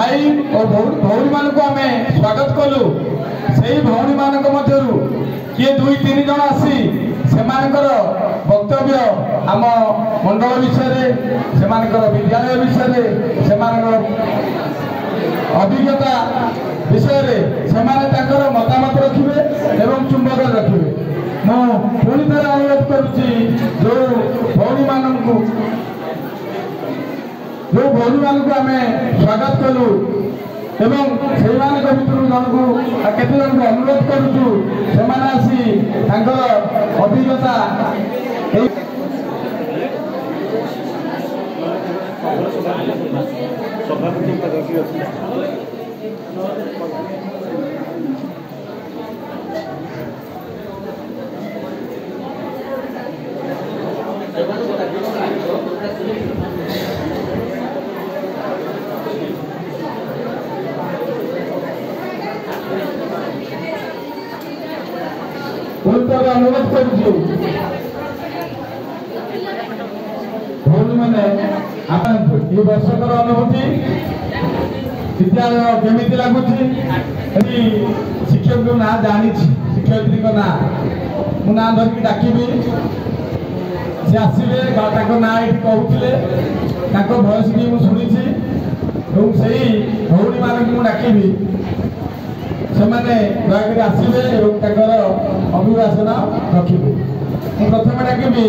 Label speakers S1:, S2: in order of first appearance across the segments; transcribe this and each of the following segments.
S1: भाई और भौणी मान को आमे स्वागत कलु से भौणी मान मध्यरु किए 2-3 जन आसी सेमानकर वक्तव्य आम मंडल विषय सेमानकर विद्यालय विषय सेमानकर अभिज्ञता विषय से मतामत रखिए एवं चुंबक रखिए पुणी थे अनुरोध करुच्ची जो भौणी मान आम स्वागत कलु एवं से भितर जन को केते जन को अनुरोध करुचु से आसी अभिज्ञता अनुरोध करुचु भौणी मैंने ये वर्षकर अनुभूति विद्यालय केमी लगुच शिक्षक ना जानी शिक्षयित्री ना मु ना धरिक डाकबी सी आसवे ना ये कहते भयस भी मुझे से भौणी मान डाकबी से दयाक आसवे अभिभाषण रखिए प्रथम डाकबी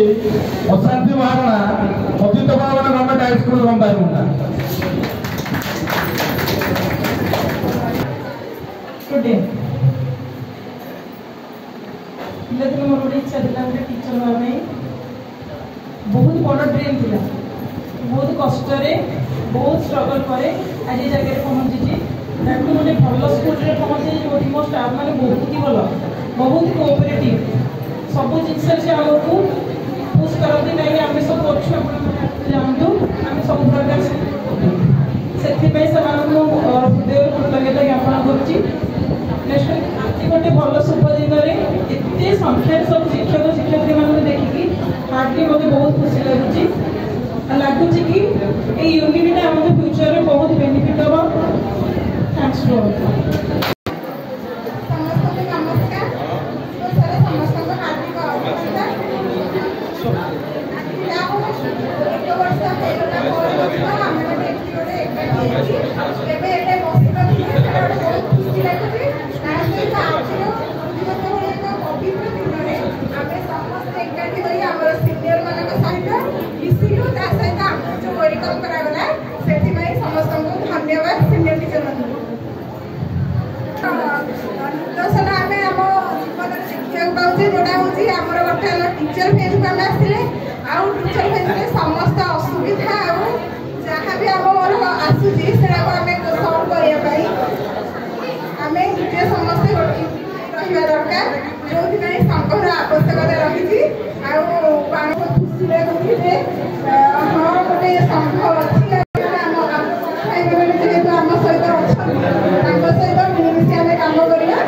S1: अशांति महारणा पतित पावन गवर्नमेंट हाईस्कूल गंभारुंडा
S2: पिला मोर गोटे इच्छा था गोटे टीचर होगा बहुत बड़ ड्रीम था बहुत कष्ट बहुत स्ट्रगल पर आज जगह पहुँची गोटे भल स्कूल पहुँचे जो मो स्टाफ मैंने बहुत ही भल बहुत कोऑपरेटिव सब जिन से आमको पुश करती नहीं आम सब जानतु आम सब प्रकार से हृदय कृतज्ञता ज्ञापन कर गोटे भल शुभ दिन एत संख्यार सब शिक्षक शिक्षयित्री मान देखिकी हार्टली मत बहुत खुशी लगुच कि यूनिटा आम फ्यूचर में बहुत बेनिफिट हम थैंक्स टू टीचर फेज को आसले टीचर फेज समस्त असुविधा जहाँ भी आम आसूसी से सल्व करने आम निजे समस्ते रहा दरकार जो संघर आवश्यकता रही खुशी लगुचे हाँ गोटे संघ अच्छी जेहेतु आम सहित अच्छा सहित मिलमिशी आम कम करवा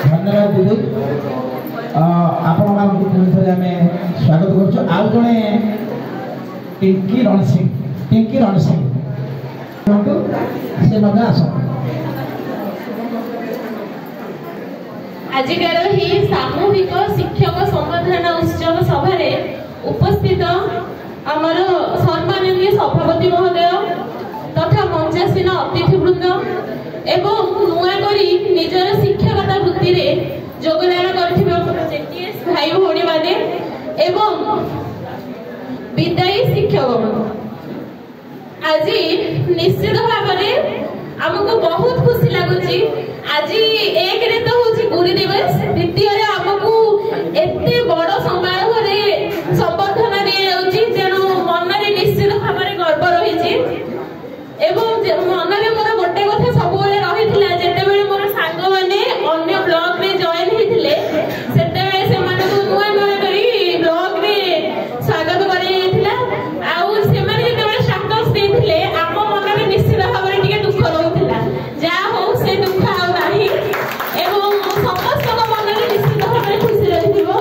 S1: धन्यवाद दीदी आपण स्वागत कर आउ जड़े टिंकी रण सिंह से आस
S3: आजिकार ही सामूहिक शिक्षक संवर्धना उत्सव सभा उपस्थित आमर सम्माननीय सभापति महोदय तथा मंचासीन अतिथिवृंद एवं नुआ करी निजर शिक्षकता वृत्ति में योगदान करथिबा भाई भौणी माने एवं विदायी शिक्षक आज निश्चित भाव आमको बहुत खुशी लगुच आज एक रे तो होची गुरु दिवस द्वितीय आमको एते बड़ समारोह रे संबर्धना दिया जाउची जेनु मन रे निश्चित भाव गर्व रही एवं मन रे मोर गोटे कथा सब बेले रहिथिला जेते बेले मोर सांग माने अन्य ब्लॉक रे जॉइन हिथिले सेते से माने को नुआ नुआ करी ब्लॉक रे स्वागत करि जायथिला आउ से माने जेते बेले स्टेटस देथिले आम मन रे निश्चित भाव रे टिके दुख रहउथिला जा हो से दुख आउ नाही एवं समस्त मन रे निश्चित भाव रे खुशी रहिथिबो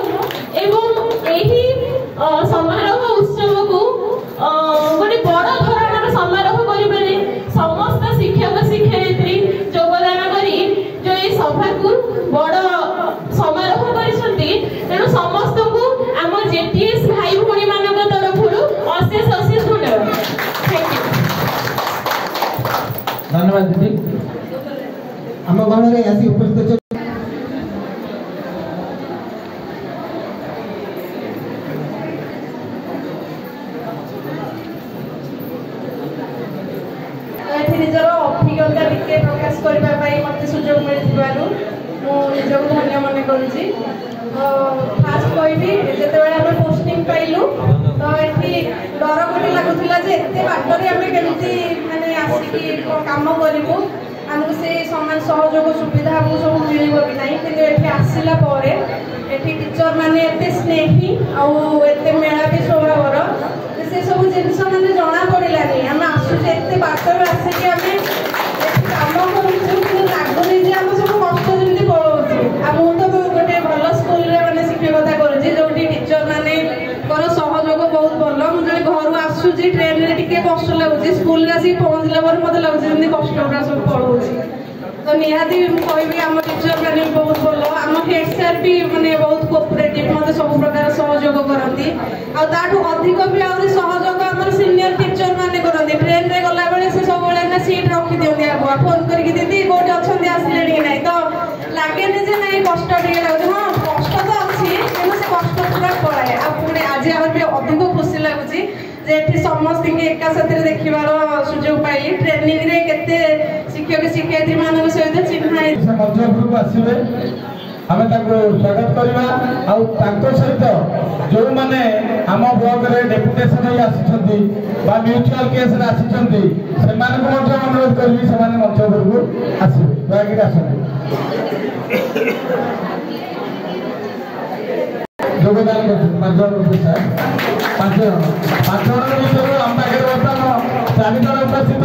S4: धन्यवाद दीदी आम गहन आसी उपस्थित
S2: निजर अभिज्ञता टिके प्रकाश करने मत सुजोग मिलू निजक धन्य मन करुँची फास्ट कहबी जिते आम पोस्टिंग पाइलु तो ये डर गोटे लगुला एत बाटर आम केमी मानने आसिक कम करूँ आमको से सामान सहयोग सुविधा आमको सब मिल कि ना कि आसला टीचर मैंने एत स्नेही आते मेलापी स्वभावर से सब जिन मैंने जना पड़ानी आम आसुचे एत बाटर आसिक आम कम करूँ लगुनि आम सब कष्ट जमी पलाऊँ मुझे तो गोटे भल स्कूल मैंने शिक्षकता करुँच जो टीचर मैंने सहयोग बहुत भल मुझे घर आसूसी ट्रेन में टी कष्ट लगुच स्कूल आसिक पहुँचला मत लगुच कष्ट सब पलाऊँ तो निहाती कहबी आम टीचर मैंने बहुत भल आम हेड सार भी मैंने बहुत कोअपरेटिव मत सब प्रकार सहयोग करती आठू अधिक भी आहरी सहयोग आम सीनियर टीचर मैंने करती ट्रेन में गला बेले से सब सीट रखी दिखती आगुआ फोन करके दीदी कौटे अच्छा आसिले कि ना तो लगे जे ना कष्ट टे लगे हाँ कष्ट तो अच्छी कि कष्ट पूरा पड़ाए आज भी अधिक खुशी लगुच समस्त एका साथ देखार सुजोग पाइली ट्रेनिंग रे केते शिक्षक शिक्षयित्री मान सहित चिन्ह
S1: मंच आसवे आम स्वागत करवा सहित जो मैंने आम ब्लॉक रे डेपुटेशन आसी म्यूचुआल केस आसी से अनुरोध करी से मंच उपरको आसवे दयाकि आसते योगदान पांच जन भितर आम पाखे बर्तमान 4 जन उपस्थित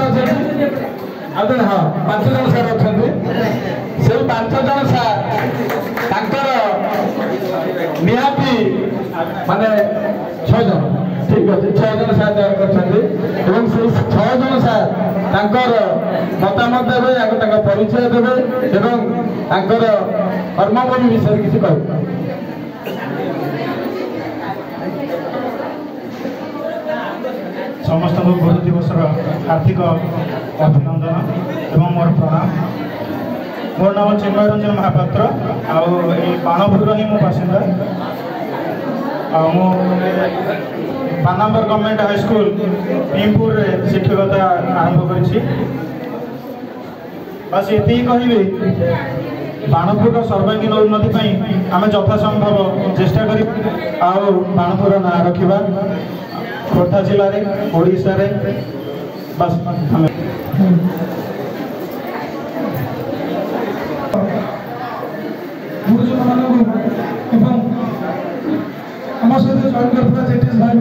S1: अच्छा हाँ 5 जन सार अच्छा से 5 जन सार निहाती माने 6 जन ठीक अच्छे 6 जन सार तैयार कर 6 जन सार मतामत देवे परिचय देवे कर्मभूमि विषय किसी कह
S5: समस्त गुरु दिवस हार्दिक अभिनंदन एवं मोर प्रणाम मोर नाम चिन्मय रंजन महापात्र बाणपुर ही मो बासिंदा पानाम्बर गवर्नमेंट हाई स्कूल भीमपुर शिक्षकता आरंभ करी बस ये कहबी बाणपुर सर्वांगीन उन्नति आम यथासंभव चेष्टा कर बाणपुर ना रखा खोर्धा जिले में ओडिशा रे बस हमें
S1: गुरुजन मानक आम सहित जॉइन करता जेटीएस भाई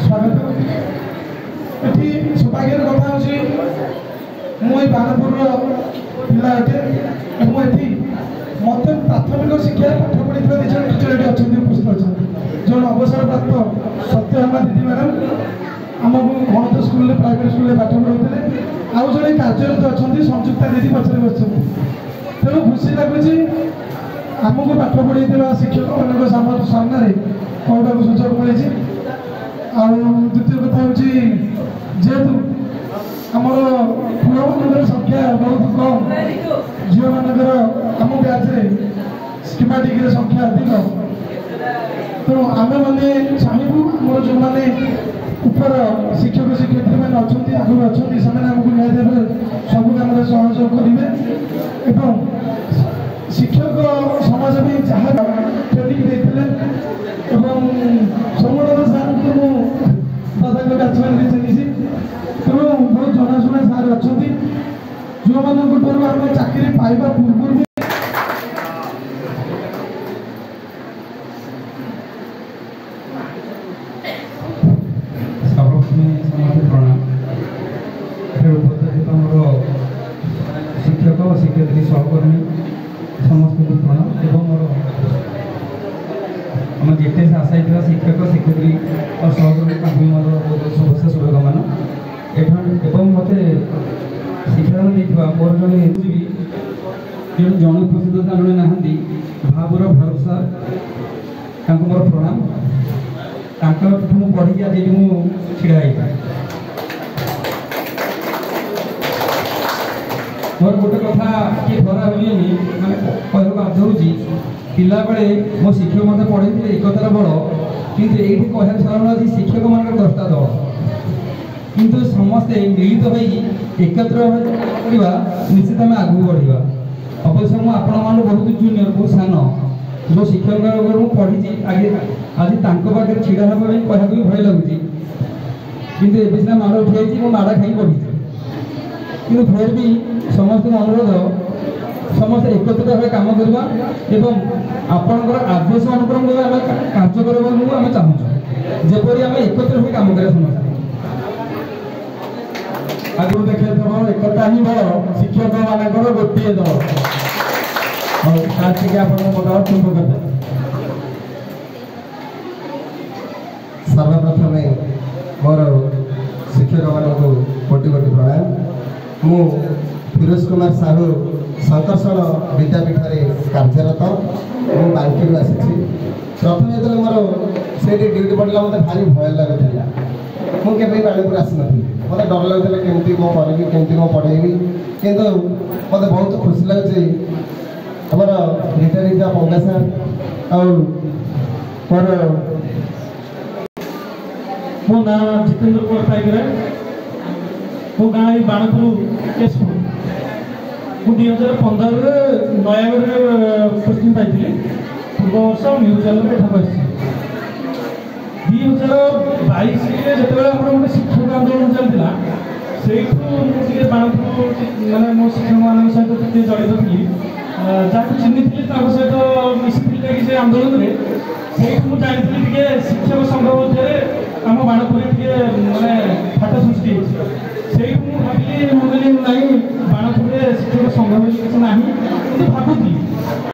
S1: स्वागत ये सौभाग्यर कथा मुझे बाणपुर पिला अटे मत प्राथमिक शिक्षा पाठ पढ़ी दिज टीचर ये अच्छा उपस्थित अच्छा जो अवसर प्राप्त सत्यभामा दीदी मैडम आमको गणत स्कूल प्राइवेट स्कूल पाठ पढ़ाते आउ जड़े कार्यरत अच्छा संयुक्ता दीदी पचर बस तेणु खुशी लगुच आमको पाठ पढ़ी शिक्षक मान सामने कहूँ सुजोग मिली द्वितीय कथा हूँ जेहेतु आमर पुआ मान संख्या बहुत कम झील मानकर आम ब्याज स्कीमेटिक संख्या अधिक तेणु आम मैंने चाहबू आम जो मैंने ऊपर शिक्षक शिक्षयित्री मैंने अच्छा आगुरी अच्छा से आमको न्याय देवे सब कम सहयोग करेंगे शिक्षक समाज भी जहाँ ट्रेनिंग देते सोमनाथ सार को दादा बैचमेंट चिन्ही तेणु बहुत जनाशुना सार अच्छा जो मानक आम चाकरी पाइबा पूर्व शिक्षक शिक्षयित्री सहकर्मी समस्त प्रणाम एवं मोर आम जेटे आशायी शिक्षक शिक्षयित्री और सहकर्मी मोर शुभेच्छा शुभकामना एवं मत शिक्षादान देता मोर जो जन उपस्थित जड़े ना भावर भरोसा मोर प्रणाम मुझे पढ़ी आज मुझे छिड़ा ମୋର ଗୋଟେ କଥା କିଏ ଧରା ହୁଏନି ମାନେ କହିବାକୁ ବାଧ୍ୟ ହେଉଛି ପିଲାବେଳେ ମୋ ଶିକ୍ଷକ ମୋତେ ପଢ଼େଇଥିଲେ ଏକତାର ବଳ କିନ୍ତୁ ଏଇଠି କହିବାକୁ ଚାହୁଁନ ଅଛି ଶିକ୍ଷକମାନଙ୍କର 10ଟା ଦଳ କିନ୍ତୁ ସମସ୍ତେ ମିଳିତ ହୋଇ ଏକତ୍ର କରିବା ନିଶ୍ଚିତ ଆମେ ଆଗକୁ ବଢ଼ିବା। ଅବଶ୍ୟ ମୁଁ ଆପଣମାନଙ୍କୁ ବହୁତ ଜୁନିୟର ବହୁତ ସାନ ଯେଉଁ ଶିକ୍ଷକଙ୍କ ମୁଁ ପଢ଼ିଛି ଆଜି ତାଙ୍କ ପାଖରେ ଛିଡ଼ା ହେବା ପାଇଁ କହିବାକୁ ବି ଭୟ ଲାଗୁଛି କିନ୍ତୁ ଏବେ ସିନା ମାଡ଼ ଉଠିଯାଇଛି ମୁଁ ମାଡ଼ ଖାଇ ପଢ଼ିଛି କିନ୍ତୁ ଫେର ବି ସମସ୍ତଙ୍କୁ ଅନୁରୋଧ ସମସ୍ତେ ଏକତ୍ରିତ ଭାବେ କାମ କରିବା ଏବଂ ଆପଣଙ୍କର ଆଦେଶ ଅନୁକ୍ରମ ଆମେ କାର୍ଯ୍ୟ କରିବାକୁ ଆମେ ଚାହୁଁଛୁ ଯେପରି ଆମେ ଏକତ୍ର ହୋଇ କାମ କରିବା ସମସ୍ତେ ଆଗରୁ ଦେଖିବା ଏକତା ହିଁ ବଳ ଶିକ୍ଷକ ମାନଙ୍କର ଗୋଟିଏ ଦଳ ଆଉ ଟିକେ ଆପଣଙ୍କ ମତ ଚୁମ୍ବ କରିଦେବେ।
S4: ସର୍ବପ୍ରଥମେ ମୋର ଶିକ୍ଷକମାନଙ୍କୁ କୋଟି କୋଟି ପ୍ରଣାମ। ମୁଁ ଫିରୋଜ କୁମାର ସାହୁ ଶଙ୍କର୍ଷଣ ବିଦ୍ୟାପୀଠରେ କାର୍ଯ୍ୟରତ। ମୁଁ ବାଙ୍କିରୁ ଆସିଛି। ପ୍ରଥମେ ଯେତେବେଳେ ମୋର ସେଇଠି ଡ୍ୟୁଟି ପଡ଼ିଲା ମୋତେ ଭାରି ଭୟ ଲାଗୁଥିଲା। ମୁଁ କେବେ ବାଣୀପୁର ଆସିନଥିଲି। ମୋତେ ଡର ଲାଗୁଥିଲା କେମିତି କ'ଣ କରିବି କେମିତି କ'ଣ ପଢ଼େଇବି କିନ୍ତୁ ମୋତେ ବହୁତ ଖୁସି ଲାଗୁଛି ଆମର ରିଟାୟାର୍ଡ ହେଇଥିବା ପଙ୍ଗା ସାର୍ ଆଉ ମୋର
S5: ମୋ ନାଁ ଜିତେନ୍ଦ୍ର କୁମାର ପାଇକରାୟ। ମୋ ଗାଁ ଏଇ ବାଣପୁର କେଶପୁର। ମୁଁ 2015ରେ ନୟାଗଡ଼ରେ ପୋଷ୍ଟିଂ ପାଇଥିଲି। ପୂର୍ବ ବର୍ଷ ମ୍ୟୁଜିୟମ୍ରେ ଏଠାକୁ ଆସିଛି। 2022ରେ ଯେତେବେଳେ ଆମର ଗୋଟେ ଶିକ୍ଷକ ଆନ୍ଦୋଳନ ଚାଲିଥିଲା ସେଇଠୁ ମୁଁ ଟିକେ ବାଣପୁର ମାନେ ମୋ ଶିକ୍ଷକମାନଙ୍କ ସହିତ ଟିକେ ଜଡ଼ିତ ଥିଲି। ଯାହାକୁ ଚିହ୍ନିଥିଲି ତାଙ୍କ ସହିତ ମିଶିଥିଲି ଯାଇକି ସେ ଆନ୍ଦୋଳନରେ ସେଇଠୁ ମୁଁ ଜାଣିଥିଲି ଟିକେ ଶିକ୍ଷକ ସଂଘ ମଧ୍ୟରେ ଆମ ବାଣପୁରରେ ଟିକେ ମାନେ ଫାଟ ସୃଷ୍ଟି ହେଇଛି। ସେଇଠୁ